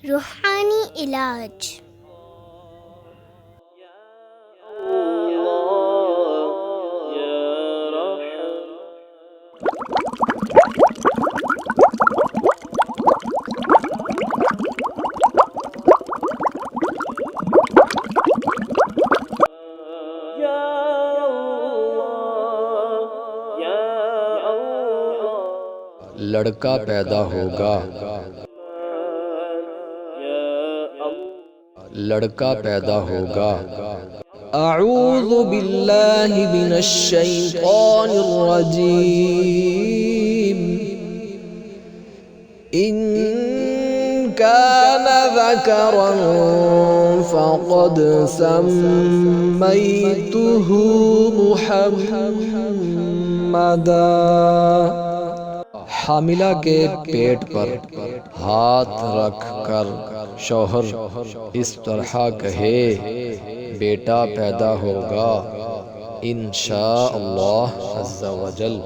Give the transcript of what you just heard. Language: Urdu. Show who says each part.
Speaker 1: روحانی علاج۔
Speaker 2: لڑکا پیدا ہوگا، لڑکا پیدا ہوگا۔ اعوذ باللہ من الشیطان الرجیم۔ ان کان ذکرا فقد سمیتہ محمدا۔ حاملہ کے پیٹ پر ہاتھ رکھ کر شوہر اس طرح کہے، بیٹا پیدا ہوگا انشاء اللہ عز و جل۔